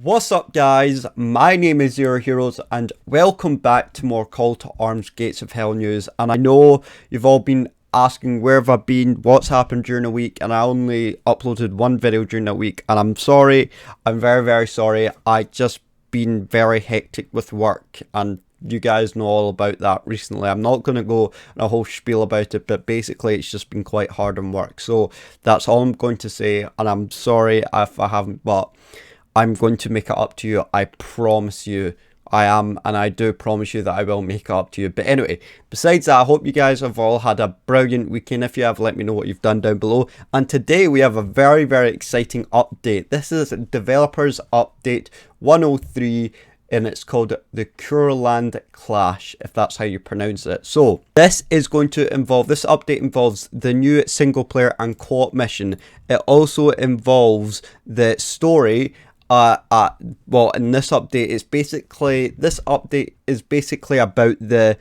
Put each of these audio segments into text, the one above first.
What's up guys, my name is Zero Heroes and welcome back to more Call to Arms Gates of Hell news. And I know you've all been asking where have I been, what's happened during the week, and I only uploaded one video during the week and I'm sorry, I'm very sorry. I just been very hectic with work and you guys know all about that recently. I'm not going to go on a whole spiel about it, but basically it's just been quite hard on work. So that's all I'm going to say, and I'm sorry if I haven't, but I'm going to make it up to you. I promise you I am, and I do promise you that I will make it up to you. But anyway, besides that, I hope you guys have all had a brilliant weekend. If you have, let me know what you've done down below. And today we have a very exciting update. This is Developers Update 103. And it's called the COURLAND Clash, if that's how you pronounce it. So this update involves the new single player and co-op mission. It also involves the story. Well, in this update, this update is basically about the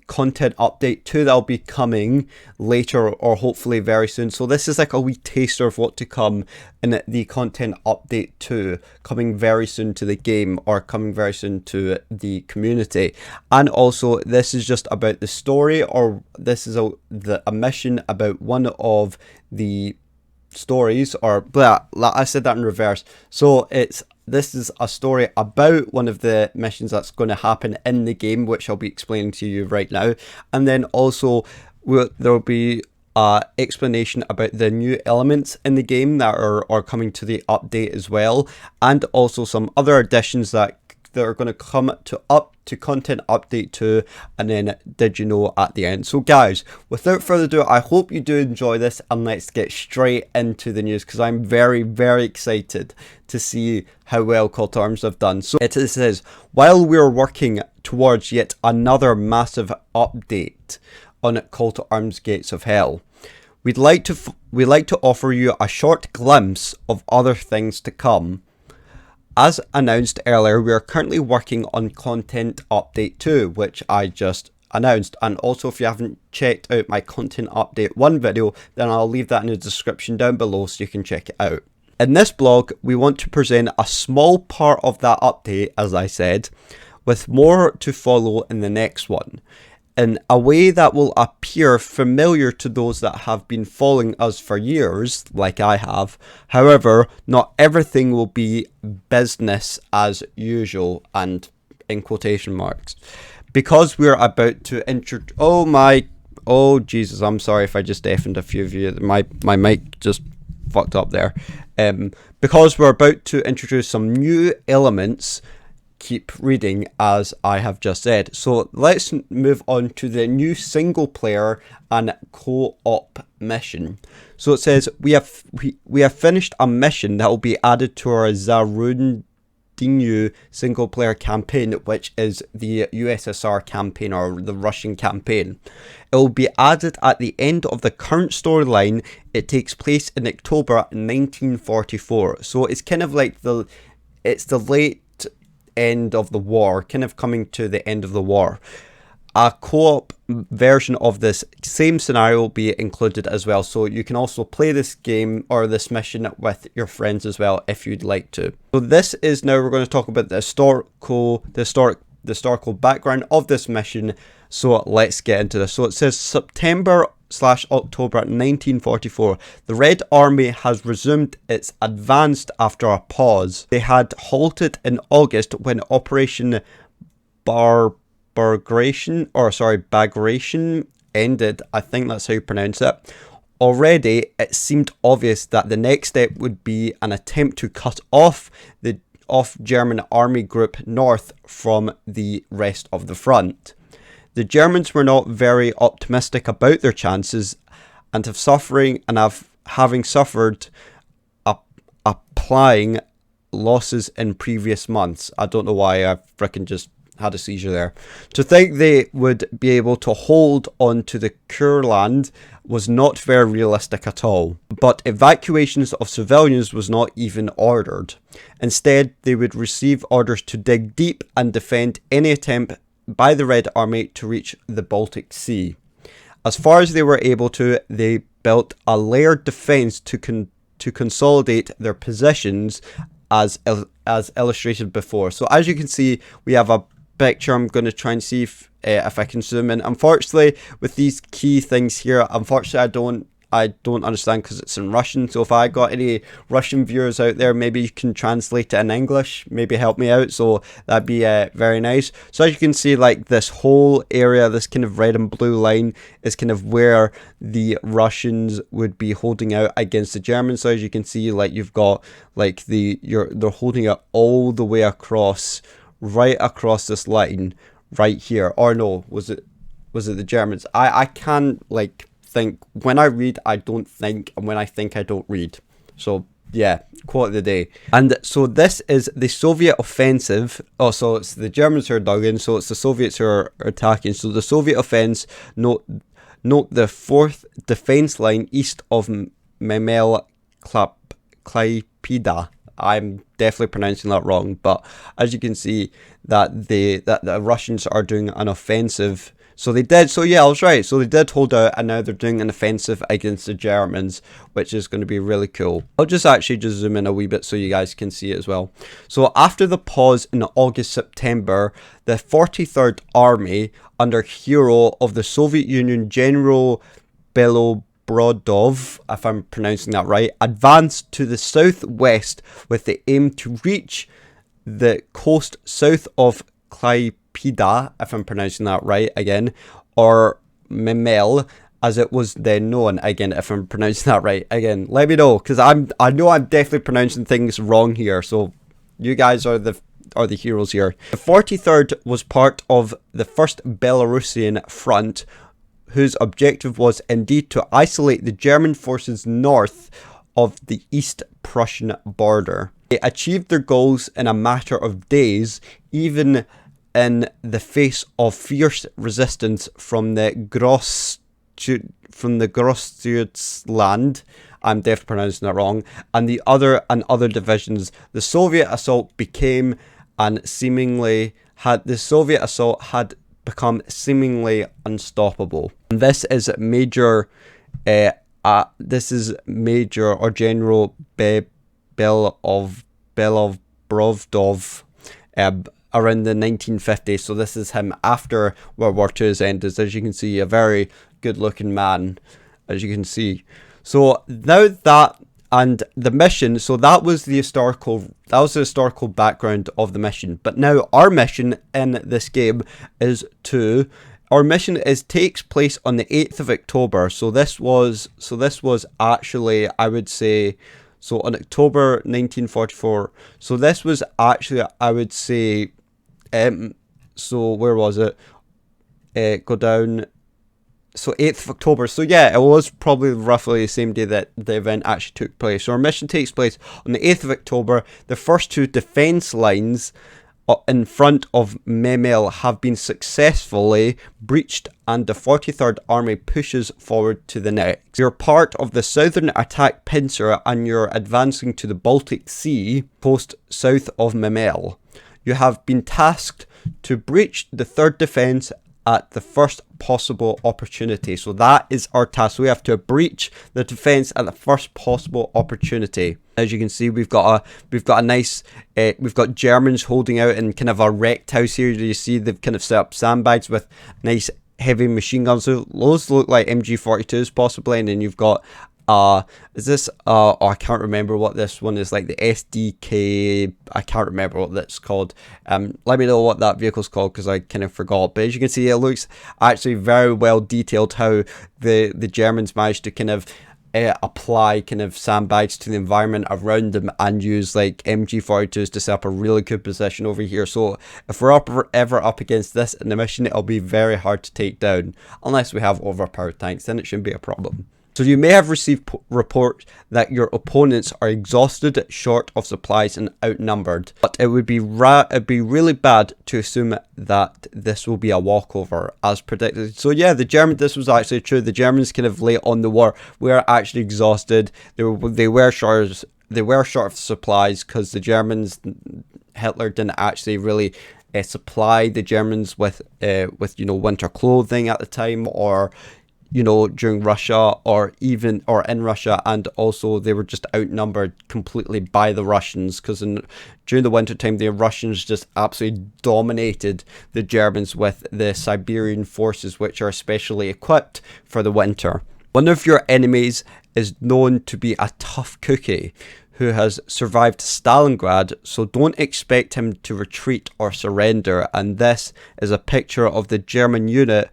content update 2 that'll be coming later or hopefully very soon. So this is like a wee taster of what to come in the content update 2 coming very soon to the game, or coming very soon to the community. And also this is just about the story, or this is a mission about one of the stories, or blah, I said that in reverse. So this is a story about one of the missions that's going to happen in the game, which I'll be explaining to you right now. And then also there will be an explanation about the new elements in the game that are coming to the update as well, and also some other additions that are going to come to content update 2, and then did you know at the end. So guys, without further ado, I hope you do enjoy this, and let's get straight into the news, because I'm very excited to see how well Call to Arms have done. So it says, while we're working towards yet another massive update on Call to Arms Gates of Hell, we'd like to offer you a short glimpse of other things to come. As announced earlier, we are currently working on content update 2, which I just announced. And also, if you haven't checked out my content update 1 video, then I'll leave that in the description down below so you can check it out. In this blog, we want to present a small part of that update, as I said, with more to follow in the next one, in a way that will appear familiar to those that have been following us for years, like I have. However, not everything will be business as usual, and in quotation marks, because we're about to introduce... Oh Jesus, I'm sorry if I just deafened a few of you. My mic just fucked up there. Because we're about to introduce some new elements. Keep reading, as I have just said. So let's move on to the new single player and co-op mission. So it says we have finished a mission that will be added to our Zarundinu single player campaign, which is the USSR campaign, or the Russian campaign. It will be added at the end of the current storyline. It takes place in October 1944. So it's kind of like the late end of the war, kind of coming to the end of the war. A co-op version of this same scenario will be included as well, so you can also play this game or this mission with your friends as well if you'd like to. So this is now we're going to talk about the historical background of this mission. So let's get into this. So it says September/October 1944. The Red Army has resumed its advance after a pause. They had halted in August when Operation Bagration ended. I think that's how you pronounce it. Already, it seemed obvious that the next step would be an attempt to cut off the German army group north from the rest of the front. The Germans were not very optimistic about their chances, and having suffered applying losses in previous months. I don't know why I frickin' just had a seizure there. To think they would be able to hold on to the COURLAND was not very realistic at all. But evacuations of civilians was not even ordered. Instead, they would receive orders to dig deep and defend any attempt by the Red Army to reach the Baltic Sea. As far as they were able to, they built a layered defense to consolidate their positions as illustrated before. So as you can see, we have a picture. I'm going to try and see if I can zoom in. Unfortunately, with these key things here, unfortunately I don't understand because it's in Russian. So if I got any Russian viewers out there, maybe you can translate it in English, maybe help me out. So that'd be very nice. So as you can see, like this whole area, this kind of red and blue line is kind of where the Russians would be holding out against the Germans. So as you can see, like you've got like they're holding it all the way across, right across this line right here. Or no, was it the Germans? I can't like think. When I read, I don't think, and when I think, I don't read. So yeah, quote of the day. And so this is the Soviet offensive. Oh, so it's the Germans who are dug in, so it's the Soviets who are attacking. So the Soviet offense, note the 4th defense line east of Memel Klaipeda. I'm definitely pronouncing that wrong, but as you can see, that the Russians are doing an offensive. So they did. So yeah, I was right. So they did hold out, and now they're doing an offensive against the Germans, which is going to be really cool. I'll just zoom in a wee bit so you guys can see it as well. So after the pause in August, September, the 43rd Army, under hero of the Soviet Union General Belobrodov, if I'm pronouncing that right, advanced to the southwest with the aim to reach the coast south of Klaipeda, if I'm pronouncing that right again, or Memel, as it was then known, again, if I'm pronouncing that right again. Let me know, because I know I'm definitely pronouncing things wrong here, so you guys are the heroes here. The 43rd was part of the 1st Belarusian Front, whose objective was indeed to isolate the German forces north of the East Prussian border. They achieved their goals in a matter of days, even in the face of fierce resistance from the Grossdeutschland, I'm definitely pronouncing that wrong, and other divisions. The Soviet assault had become seemingly unstoppable. And this is Major or General Belovbrodov, around the 1950s. So this is him after World War II has ended. As you can see, a very good looking man, as you can see. So now that, and the mission, so that was the historical background of the mission. But now our mission in this game takes place on the 8th of October. So this was actually, I would say, so on October 1944. So this was actually, I would say, so where was it? Go down. So 8th of October. So yeah, it was probably roughly the same day that the event actually took place. So our mission takes place on the 8th of October. The first 2 defense lines in front of Memel have been successfully breached, and the 43rd Army pushes forward to the next. You're part of the Southern Attack Pincer, and you're advancing to the Baltic Sea coast south of Memel. You have been tasked to breach the 3rd defense at the first possible opportunity. So that is our task. We have to breach the defense at the first possible opportunity. As you can see, we've got a nice we've got Germans holding out in kind of a wrecked house here. You see they've kind of set up sandbags with nice heavy machine guns. So those look like MG42s possibly, and then you've got is this I can't remember what this one is, like the SDK. I can't remember what that's called. Let me know what that vehicle's called, because I kind of forgot. But as you can see, it looks actually very well detailed how the Germans managed to kind of apply kind of sandbags to the environment around them and use like MG42s to set up a really good position over here. So if we're ever up against this in the mission, it'll be very hard to take down unless we have overpowered tanks. Then it shouldn't be a problem. So you may have received reports that your opponents are exhausted, short of supplies, and outnumbered. But it would be really bad to assume that this will be a walkover, as predicted. So yeah, this was actually true. The Germans kind of late on the war were actually exhausted. They were short of supplies, because the Germans, Hitler didn't actually really supply the Germans with winter clothing at the time, or during Russia or in Russia, and also they were just outnumbered completely by the Russians, because during the wintertime the Russians just absolutely dominated the Germans with the Siberian forces, which are especially equipped for the winter. One of your enemies is known to be a tough cookie who has survived Stalingrad, so don't expect him to retreat or surrender. And this is a picture of the German unit.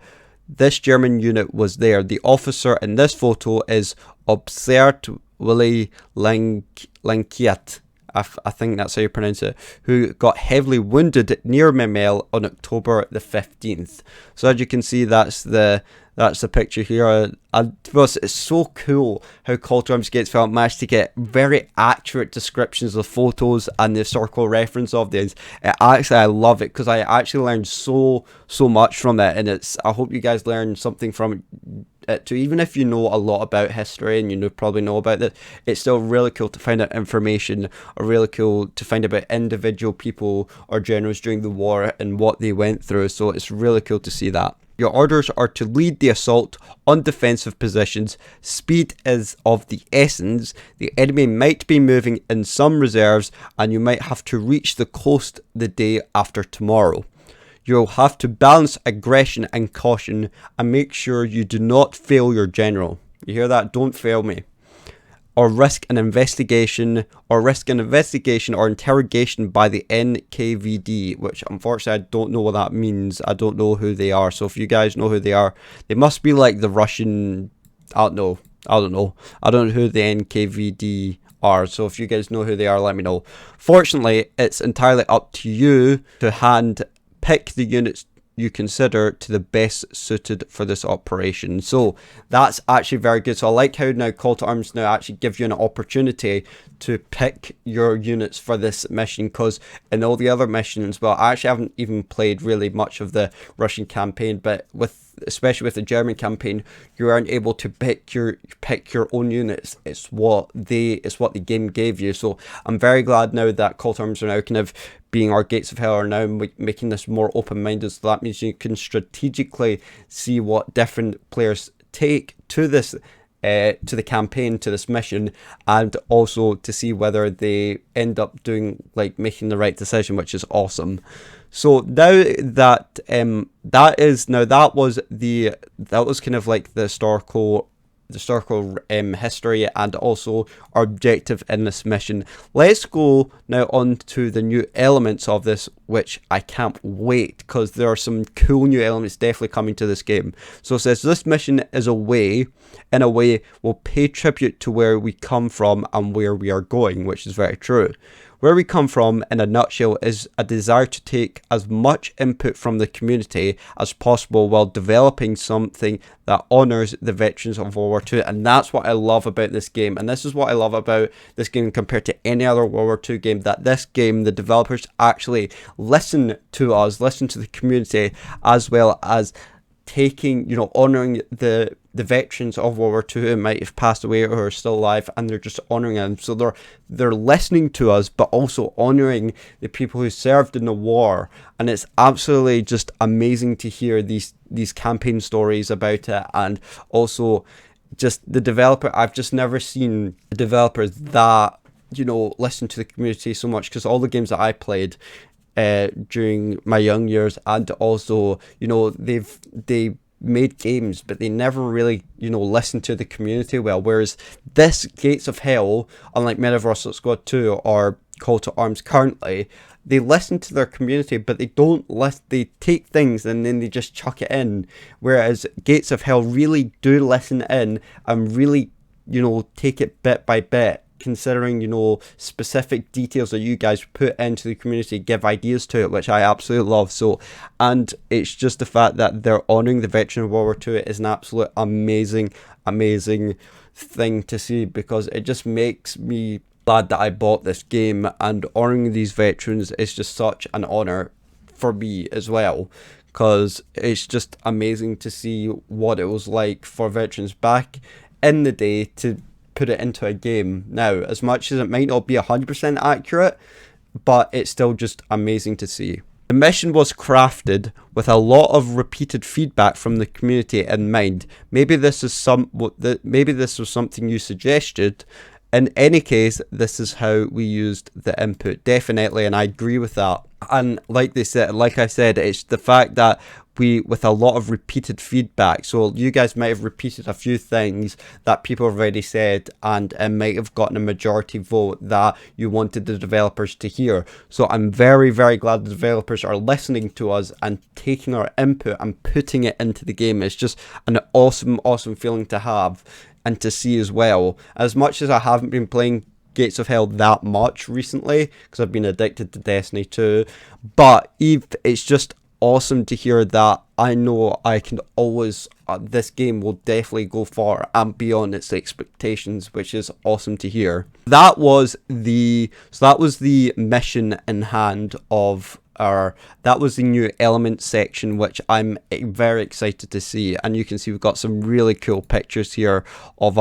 This German unit was there. The officer in this photo is Obsert Willy Lankiat, I think that's how you pronounce it, who got heavily wounded near Memel on October the 15th. So as you can see, that's the picture here. It's so cool how Call to Arms Gatesville managed to get very accurate descriptions of photos and the historical reference of these. I love it, because I actually learned so much from it, and I hope you guys learn something from it too. Even if you know a lot about history and probably know about it, it's still really cool to find out information, or really cool to find about individual people or generals during the war and what they went through. So it's really cool to see that. Your orders are to lead the assault on defensive positions. Speed is of the essence. The enemy might be moving in some reserves, and you might have to reach the coast the day after tomorrow. You'll have to balance aggression and caution, and make sure you do not fail your general. You hear that? Don't fail me. Or risk an investigation or interrogation by the NKVD, which unfortunately I don't know what that means. I don't know who they are. So if you guys know who they are, they must be like the Russian, I don't know who the NKVD are. So if you guys know who they are, let me know. Fortunately, it's entirely up to you to pick the units you consider to the best suited for this operation. So that's actually very good. So I like how now Call to Arms now actually give you an opportunity to pick your units for this mission, because in all the other missions, well, I actually haven't even played really much of the Russian campaign, but especially with the German campaign, you aren't able to pick your own units. It's what the game gave you. So I'm very glad now that Call to Arms are now kind of being our Gates of Hell, are now making this more open-minded. So that means you can strategically see what different players take to this to the campaign, to this mission, and also to see whether they end up making the right decision, which is awesome. So now that that was kind of like the historical history and also our objective in this mission. Let's go now on to the new elements of this, which I can't wait, because there are some cool new elements definitely coming to this game. So it says this mission is in a way will pay tribute to where we come from and where we are going, which is very true. Where we come from, in a nutshell, is a desire to take as much input from the community as possible while developing something that honours the veterans of World War II. And that's what I love about this game. And this is what I love about this game compared to any other World War II game, that this game, the developers actually listen to us, listen to the community, as well as honouring the veterans of World War II who might have passed away or are still alive, and they're just honouring them. So they're listening to us, but also honouring the people who served in the war. And it's absolutely just amazing to hear these campaign stories about it. And also just the developer, I've just never seen developers that listen to the community so much, because all the games that I played during my young years, and also they made games, but they never really listened to the community well. Whereas this Gates of Hell, unlike Medal of Russia Squad 2 or Call to Arms currently, they listen to their community, but they don't they take things and then they just chuck it in. Whereas Gates of Hell really do listen in and really take it bit by bit, considering specific details that you guys put into the community, give ideas to it, which I absolutely love. So, and it's just the fact that they're honouring the veteran of World War II is an absolute amazing thing to see, because it just makes me glad that I bought this game, and honouring these veterans is just such an honour for me as well, because it's just amazing to see what it was like for veterans back in the day to put it into a game now. As much as it might not be 100% accurate, but it's still just amazing to see. The mission was crafted with a lot of repeated feedback from the community in mind. Maybe this was something you suggested. In any case, this is how we used the input, definitely, and I agree with that. And like I said, it's the fact that with a lot of repeated feedback, so you guys might have repeated a few things that people have already said, and it might have gotten a majority vote that you wanted the developers to hear. So I'm very, very glad the developers are listening to us and taking our input and putting it into the game. It's just an awesome, awesome feeling to have and to see as well. As much as I haven't been playing Gates of Hell that much recently, because I've been addicted to Destiny 2, but it's just awesome to hear that I know I can always, this game will definitely go far and beyond its expectations, which is awesome to hear. That was the mission in hand of that was the new element section, which I'm very excited to see. And you can see we've got some really cool pictures here of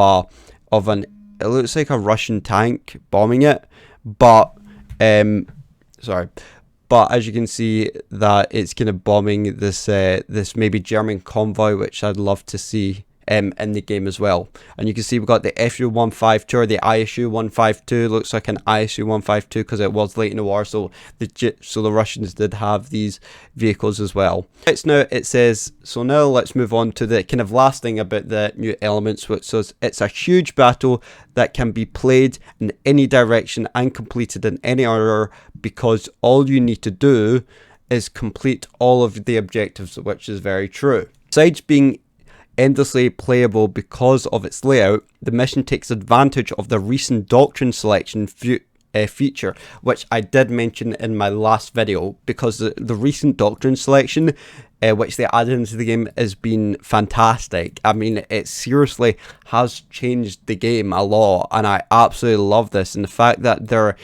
it looks like a Russian tank bombing it, but but as you can see that it's kind of bombing this maybe German convoy, which I'd love to see in the game as well. And you can see we've got the FU-152 or the ISU-152. Looks like an ISU-152 because it was late in the war, so the Russians did have these vehicles as well. It says, so now let's move on to the kind of last thing about the new elements, which says it's a huge battle that can be played in any direction and completed in any order, because all you need to do is complete all of the objectives, which is very true. Besides being endlessly playable because of its layout, the mission takes advantage of the recent Doctrine Selection feature, which I did mention in my last video, because the recent Doctrine Selection which they added into the game has been fantastic. I mean, it seriously has changed the game a lot, and I absolutely love this. And the fact that they're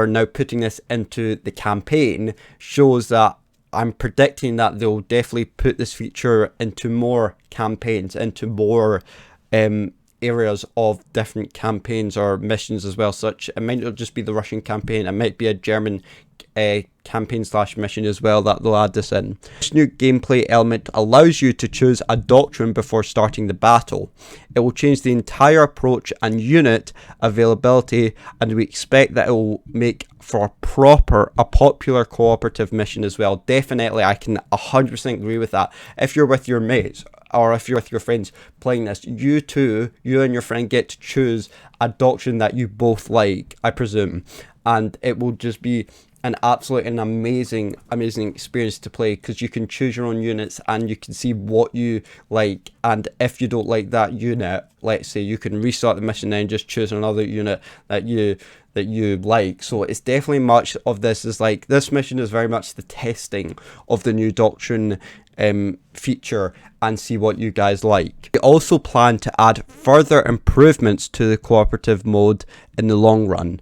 now putting this into the campaign shows that I'm predicting that they'll definitely put this feature into more campaigns, into more areas of different campaigns or missions as well. Such it might not just be the Russian campaign, it might be a German campaign / mission as well that they'll add this in. This new gameplay element allows you to choose a doctrine before starting the battle. It will change the entire approach and unit availability, and we expect that it will make for a popular cooperative mission as well. Definitely, I can 100% agree with that. If you're with your mates, or if you're with your friends playing this, you and your friend get to choose a doctrine that you both like, I presume, and it will just be an amazing experience to play, because you can choose your own units and you can see what you like, and if you don't like that unit, let's say, you can restart the mission and then just choose another unit that you like. So it's definitely much of this is like, this mission is very much the testing of the new doctrine feature, and see what you guys like. We also plan to add further improvements to the cooperative mode in the long run.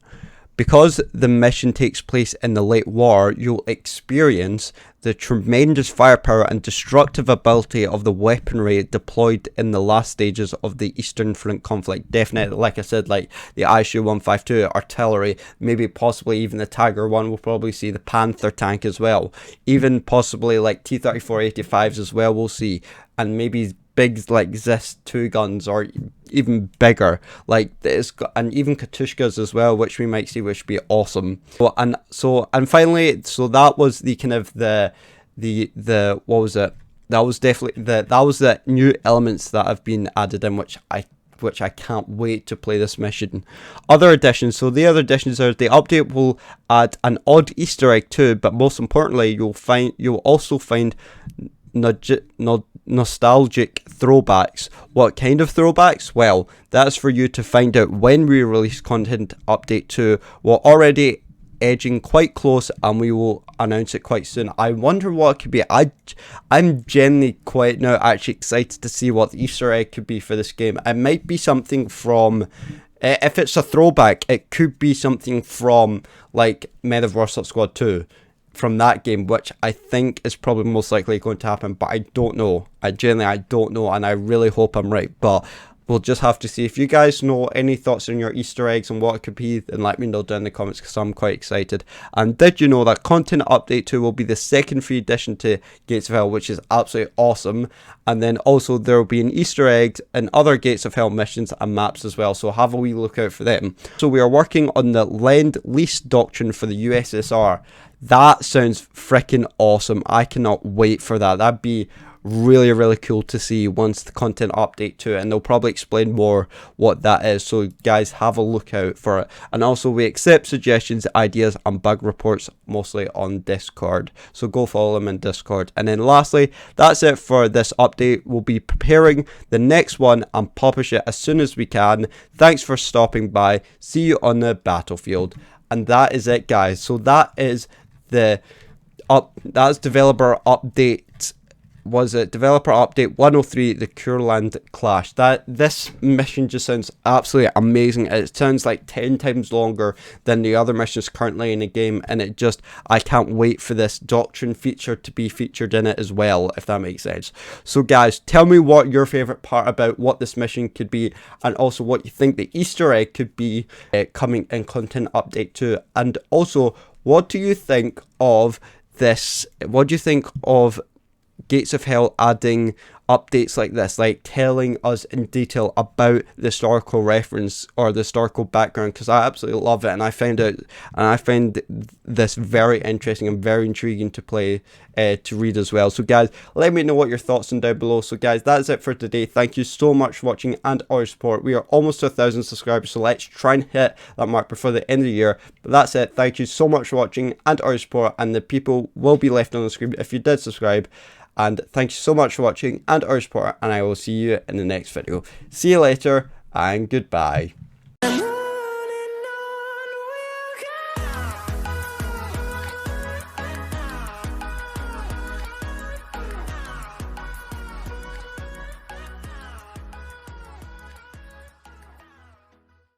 Because the mission takes place in the late war, you'll experience the tremendous firepower and destructive ability of the weaponry deployed in the last stages of the Eastern Front conflict. Definitely, like I said, like the ISU-152 artillery, maybe possibly even the Tiger 1, we'll probably see the Panther tank as well. Even possibly like T-34-85s as well, we'll see. And maybe big like ZIS-2 guns, or even bigger like this, and even Katushkas as well, which we might see, which would be awesome. And finally, that was the kind of the what was it? That was definitely that was the new elements that have been added in, which I can't wait to play this mission. Other additions. So the other additions are the update will add an odd Easter egg too, but most importantly, you'll also find nostalgic throwbacks. What kind of throwbacks? Well, that's for you to find out when we release content update 2. We're already edging quite close, and we will announce it quite soon. I wonder what it could be. I'm genuinely quite now actually excited to see what the Easter egg could be for this game. It might be something from, if it's a throwback, it could be something from like Men of Warsaw Squad 2. From that game, which I think is probably most likely going to happen, but I don't know. I don't know, and I really hope I'm right. But we'll just have to see. If you guys know any thoughts on your Easter eggs and what it could be, then let me know down in the comments, because I'm quite excited. And did you know that Content Update 2 will be the second free addition to Gates of Hell, which is absolutely awesome. And then also there will be an Easter egg and other Gates of Hell missions and maps as well, so have a wee look out for them. So we are working on the Lend-Lease doctrine for the USSR. That sounds freaking awesome. I cannot wait for that. That'd be really cool to see once the Content Update to it, and they'll probably explain more what that is, so guys, have a look out for it. And also, we accept suggestions, ideas and bug reports mostly on Discord, so go follow them in Discord. And then lastly, that's it for this update. We'll be preparing the next one and publish it as soon as we can. Thanks for stopping by. See you on the battlefield. And that is it, guys. So that is that's developer update. Was it developer update 103, the COURLAND clash? This mission just sounds absolutely amazing. It sounds like 10 times longer than the other missions currently in the game, and I can't wait for this doctrine feature to be featured in it as well, if that makes sense. So guys, tell me what your favorite part about what this mission could be, and also what you think the Easter egg could be coming in Content Update 2. And also, what do you think of this? What do you think of Gates of Hell adding updates like this, like telling us in detail about the historical reference or the historical background? Because I absolutely love it, and I find this very interesting and very intriguing to play, to read as well. So guys, let me know what your thoughts are down below. So guys, that's it for today. Thank you so much for watching and all your support. We are almost to 1,000 subscribers, so let's try and hit that mark before the end of the year. But that's it. Thank you so much for watching and all your support, and the people will be left on the screen if you did subscribe. And thank you so much for watching and our support, and I will see you in the next video. See you later, and goodbye.